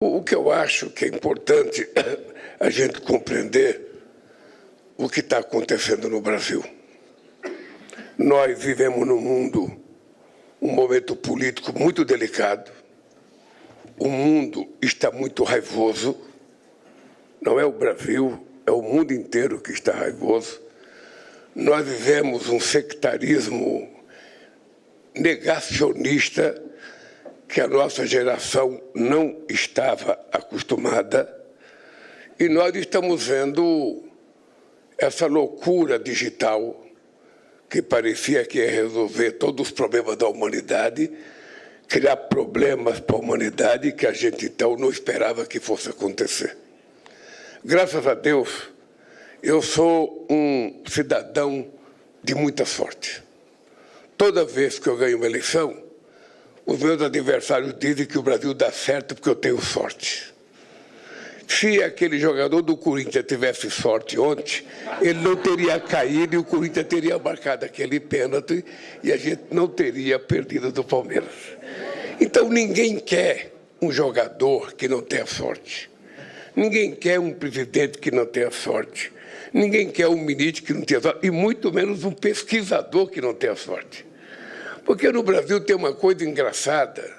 O que eu acho que é importante a gente compreender o que está acontecendo no Brasil. Nós vivemos num mundo, um momento político muito delicado. O mundo está muito raivoso. Não é o Brasil, é o mundo inteiro que está raivoso. Nós vivemos um sectarismo negacionista que a nossa geração não estava acostumada, e nós estamos vendo essa loucura digital que parecia que ia resolver todos os problemas da humanidade, criar problemas para a humanidade que a gente então não esperava que fosse acontecer. Graças a Deus, eu sou um cidadão de muita sorte. Toda vez que eu ganho uma eleição, os meus adversários dizem que o Brasil dá certo porque eu tenho sorte. Se aquele jogador do Corinthians tivesse sorte ontem, ele não teria caído e o Corinthians teria marcado aquele pênalti e a gente não teria perdido do Palmeiras. Então, ninguém quer um jogador que não tenha sorte. Ninguém quer um presidente que não tenha sorte. Ninguém quer um ministro que não tenha sorte, e muito menos um pesquisador que não tenha sorte. Porque no Brasil tem uma coisa engraçada.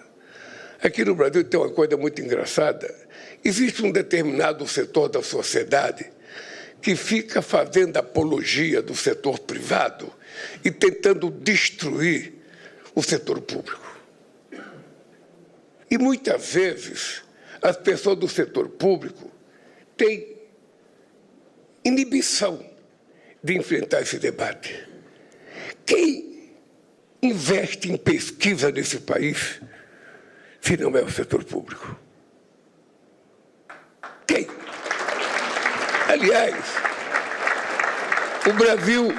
Aqui no Brasil tem uma coisa muito engraçada. Existe um determinado setor da sociedade que fica fazendo apologia do setor privado e tentando destruir o setor público. E muitas vezes as pessoas do setor público têm inibição de enfrentar esse debate. Quem investe em pesquisa nesse país se não é o setor público? Quem? Aliás, o Brasil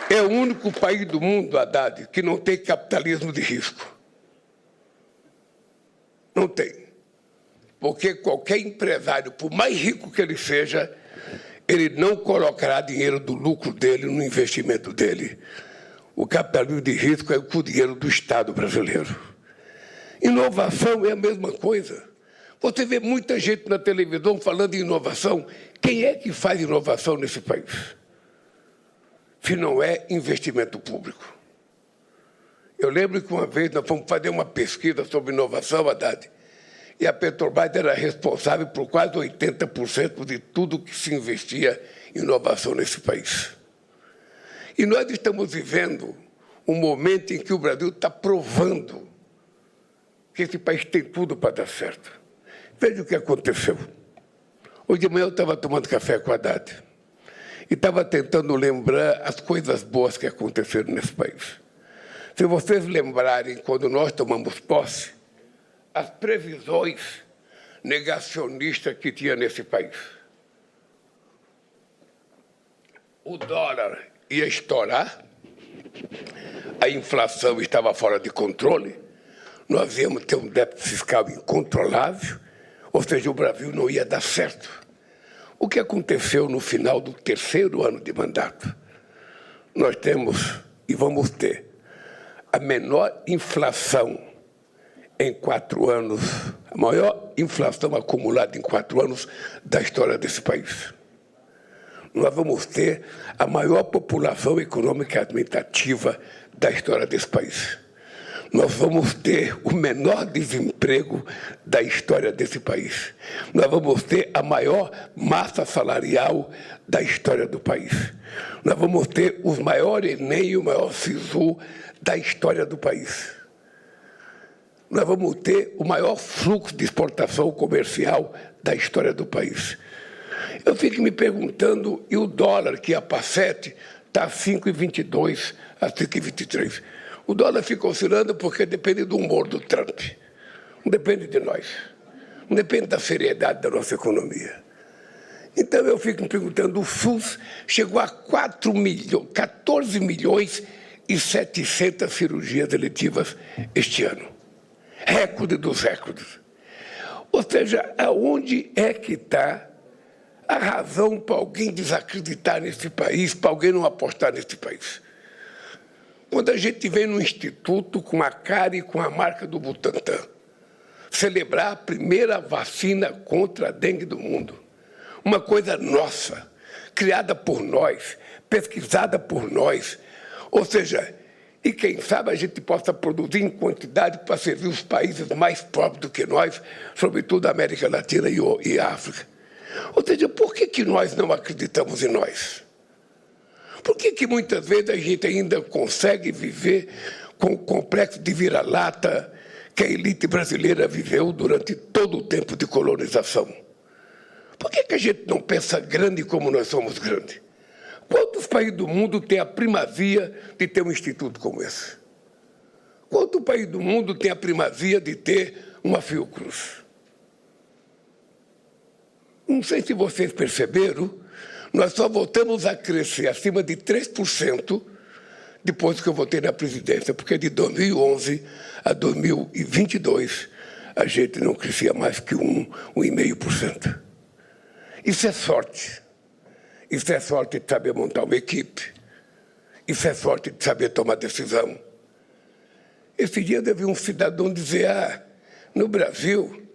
é o único país do mundo, Haddad, que não tem capitalismo de risco. Não tem. Porque qualquer empresário, por mais rico que ele seja, ele não colocará dinheiro do lucro dele no investimento dele. O capitalismo de risco é com o dinheiro do Estado brasileiro. Inovação é a mesma coisa. Você vê muita gente na televisão falando em inovação. Quem é que faz inovação nesse país? Se não é investimento público. Eu lembro que uma vez nós fomos fazer uma pesquisa sobre inovação, Haddad, e a Petrobras era responsável por quase 80% de tudo que se investia em inovação nesse país. E nós estamos vivendo um momento em que o Brasil está provando que esse país tem tudo para dar certo. Veja o que aconteceu. Hoje de manhã eu estava tomando café com a Haddad e estava tentando lembrar as coisas boas que aconteceram nesse país. Se vocês lembrarem, quando nós tomamos posse, as previsões negacionistas que tinha nesse país. O dólar ia estourar, a inflação estava fora de controle, nós íamos ter um déficit fiscal incontrolável, ou seja, o Brasil não ia dar certo. O que aconteceu no final do terceiro ano de mandato? Nós temos e vamos ter a menor inflação em 4 anos, a maior inflação acumulada em 4 anos da história desse país. Nós vamos ter a maior população economicamente ativa da história desse país. Nós vamos ter o menor desemprego da história desse país. Nós vamos ter a maior massa salarial da história do país. Nós vamos ter o maior Enem e o maior SISU da história do país. Nós vamos ter o maior fluxo de exportação comercial da história do país. Eu fico me perguntando, e o dólar, que ia para 7, está a 5,22, a 5,23. O dólar fica oscilando porque depende do humor do Trump. Não depende de nós. Não depende da seriedade da nossa economia. Então, eu fico me perguntando, o SUS chegou a 14 milhões e 700 cirurgias eletivas este ano. Recorde dos recordes. Ou seja, aonde é que está a razão para alguém desacreditar nesse país, para alguém não apostar nesse país? Quando a gente vem no Instituto com a cara e com a marca do Butantan, celebrar a primeira vacina contra a dengue do mundo. Uma coisa nossa, criada por nós, pesquisada por nós. Ou seja, e quem sabe a gente possa produzir em quantidade para servir os países mais pobres do que nós, sobretudo a América Latina e a África. Ou seja, por que nós não acreditamos em nós? Por que muitas vezes a gente ainda consegue viver com o complexo de vira-lata que a elite brasileira viveu durante todo o tempo de colonização? Por que a gente não pensa grande como nós somos grandes? Quantos países do mundo têm a primazia de ter um instituto como esse? Quantos países do mundo têm a primazia de ter uma Fiocruz? Não sei se vocês perceberam, nós só voltamos a crescer acima de 3% depois que eu voltei na presidência, porque de 2011 a 2022 a gente não crescia mais que 1,5%. Isso é sorte. Isso é sorte de saber montar uma equipe. Isso é sorte de saber tomar decisão. Esse dia eu vi um cidadão dizer, no Brasil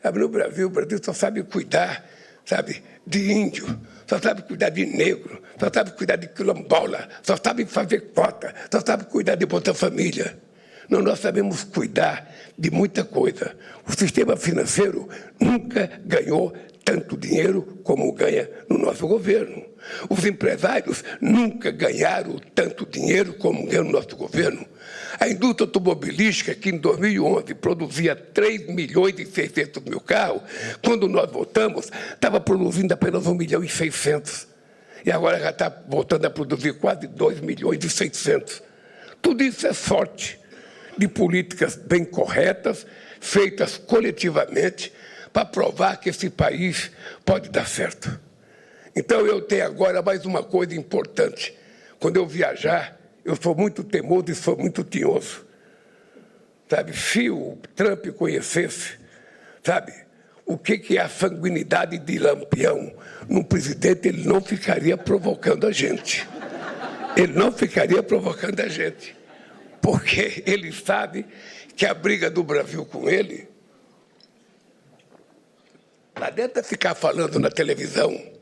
o Brasil só sabe cuidar, sabe, de índio, só sabe cuidar de negro, só sabe cuidar de quilombola, só sabe fazer cota, só sabe cuidar de Bolsa Família. Não, nós sabemos cuidar de muita coisa. O sistema financeiro nunca ganhou tanto dinheiro como ganha no nosso governo. Os empresários nunca ganharam tanto dinheiro como ganham no nosso governo. A indústria automobilística, que em 2011 produzia 3.600.000 carros, quando nós votamos, estava produzindo apenas 1.600.000. E agora já está voltando a produzir quase 2.600.000. Tudo isso é sorte de políticas bem corretas, feitas coletivamente, para provar que esse país pode dar certo. Então, eu tenho agora mais uma coisa importante. Quando eu viajar, eu sou muito teimoso e sou muito tinhoso. Sabe, se o Trump conhecesse, sabe, o que é a sanguinidade de Lampião num presidente, ele não ficaria provocando a gente. Ele não ficaria provocando a gente. Porque ele sabe que a briga do Brasil com ele, não adianta ficar falando na televisão,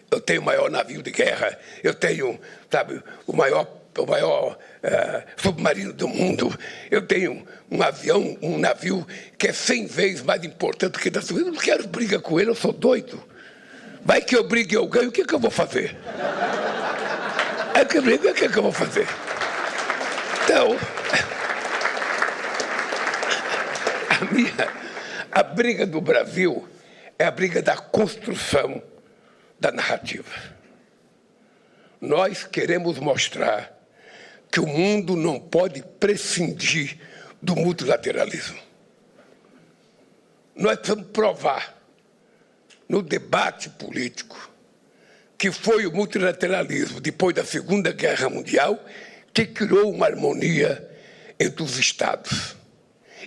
eu tenho o maior navio de guerra, eu tenho, sabe, o maior submarino do mundo, eu tenho um avião, um navio que é 100 vezes mais importante do que da sua. Eu não quero briga com ele, eu sou doido. Vai que eu brigue e eu ganho, o que eu vou fazer? Aí que eu brigo, o que eu vou fazer? Então, a briga do Brasil é a briga da construção da narrativa. Nós queremos mostrar que o mundo não pode prescindir do multilateralismo. Nós precisamos provar no debate político que foi o multilateralismo, depois da Segunda Guerra Mundial, que criou uma harmonia entre os Estados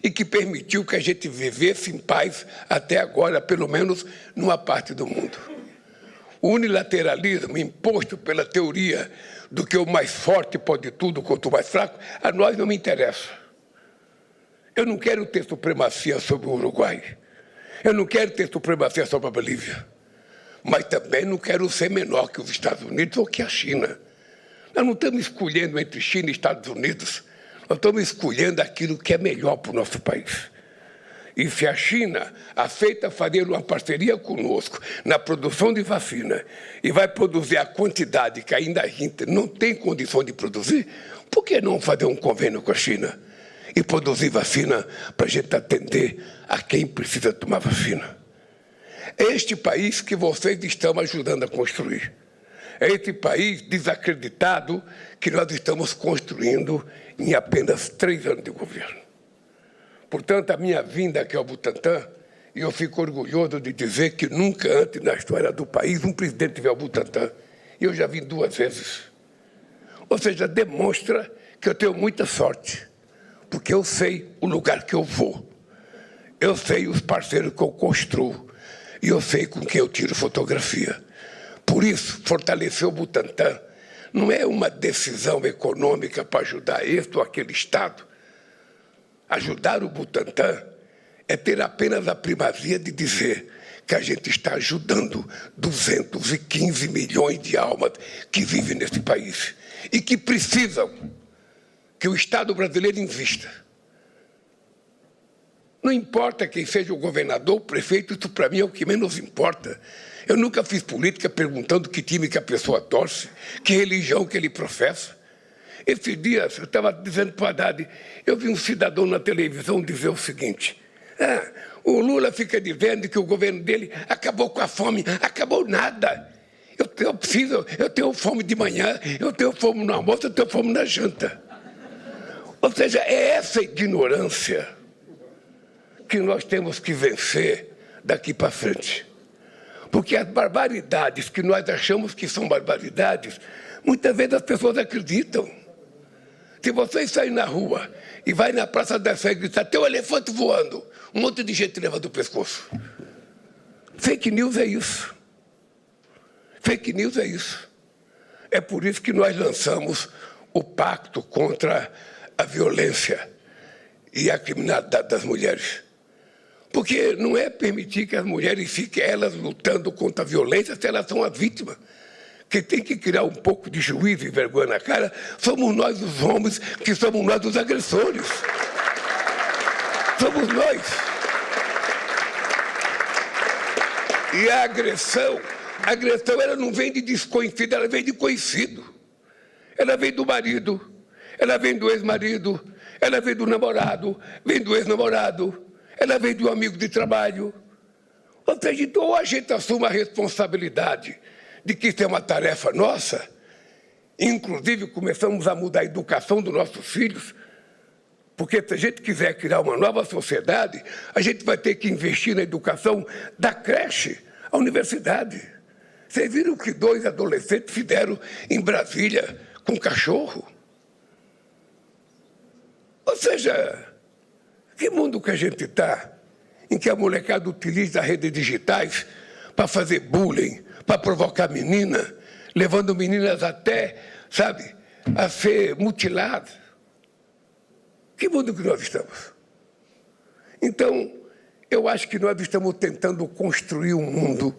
e que permitiu que a gente vivesse em paz até agora, pelo menos numa parte do mundo. O unilateralismo, imposto pela teoria do que o mais forte pode tudo contra o mais fraco, a nós não me interessa. Eu não quero ter supremacia sobre o Uruguai. Eu não quero ter supremacia sobre a Bolívia. Mas também não quero ser menor que os Estados Unidos ou que a China. Nós não estamos escolhendo entre China e Estados Unidos. Nós estamos escolhendo aquilo que é melhor para o nosso país. E se a China aceita fazer uma parceria conosco na produção de vacina e vai produzir a quantidade que ainda a gente não tem condição de produzir, por que não fazer um convênio com a China e produzir vacina para a gente atender a quem precisa tomar vacina? É este país que vocês estão ajudando a construir. É esse país desacreditado que nós estamos construindo em apenas 3 anos de governo. Portanto, a minha vinda aqui ao Butantã, e eu fico orgulhoso de dizer que nunca antes na história do país um presidente veio ao Butantã. E eu já vim 2 vezes. Ou seja, demonstra que eu tenho muita sorte, porque eu sei o lugar que eu vou. Eu sei os parceiros que eu construo. E eu sei com quem eu tiro fotografia. Por isso, fortalecer o Butantã não é uma decisão econômica para ajudar este ou aquele Estado. Ajudar o Butantã é ter apenas a primazia de dizer que a gente está ajudando 215 milhões de almas que vivem nesse país e que precisam que o Estado brasileiro invista. Não importa quem seja o governador, o prefeito, isso para mim é o que menos importa. Eu nunca fiz política perguntando que time que a pessoa torce, que religião que ele professa. Esses dias, eu estava dizendo para o Haddad, eu vi um cidadão na televisão dizer o seguinte: o Lula fica dizendo que o governo dele acabou com a fome. Acabou nada. Eu tenho fome de manhã, eu tenho fome no almoço, eu tenho fome na janta. Ou seja, é essa ignorância que nós temos que vencer daqui para frente. Porque as barbaridades que nós achamos que são barbaridades, muitas vezes as pessoas acreditam. Se vocês saírem na rua e vai na Praça da Sé e gritar, tem um elefante voando, um monte de gente leva do pescoço. Fake news é isso. Fake news é isso. É por isso que nós lançamos o pacto contra a violência e a criminalidade das mulheres. Porque não é permitir que as mulheres fiquem elas lutando contra a violência se elas são as vítimas. Quem tem que criar um pouco de juízo e vergonha na cara somos nós os homens, que somos nós os agressores. Somos nós. E a agressão ela não vem de desconhecido, ela vem de conhecido. Ela vem do marido, ela vem do ex-marido, ela vem do namorado, vem do ex-namorado, ela vem do amigo de trabalho. Ou seja, então, ou a gente assume a responsabilidade de que isso é uma tarefa nossa, inclusive começamos a mudar a educação dos nossos filhos, porque se a gente quiser criar uma nova sociedade, a gente vai ter que investir na educação da creche à universidade. Vocês viram o que 2 adolescentes fizeram em Brasília com cachorro? Ou seja, que mundo que a gente está, em que a molecada utiliza as redes digitais para fazer bullying, para provocar menina, levando meninas até, sabe, a ser mutiladas. Que mundo que nós estamos? Então, eu acho que nós estamos tentando construir um mundo,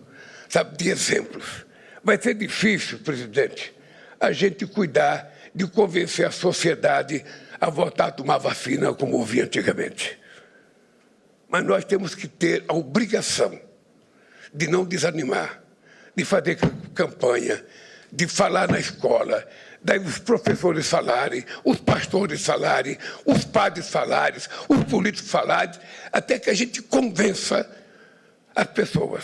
sabe, de exemplos. Vai ser difícil, presidente, a gente cuidar de convencer a sociedade a voltar a tomar vacina como ouvia antigamente. Mas nós temos que ter a obrigação de não desanimar, de fazer campanha, de falar na escola, daí os professores falarem, os pastores falarem, os padres falarem, os políticos falarem, até que a gente convença as pessoas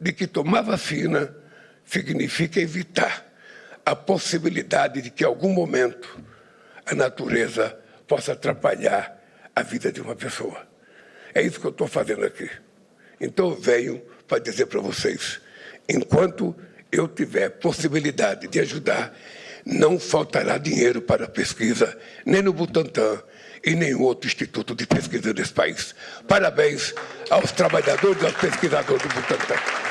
de que tomar vacina significa evitar a possibilidade de que, em algum momento, a natureza possa atrapalhar a vida de uma pessoa. É isso que eu estou fazendo aqui. Então, eu venho para dizer para vocês, enquanto eu tiver possibilidade de ajudar, não faltará dinheiro para a pesquisa, nem no Butantan e nenhum outro instituto de pesquisa desse país. Parabéns aos trabalhadores e aos pesquisadores do Butantan.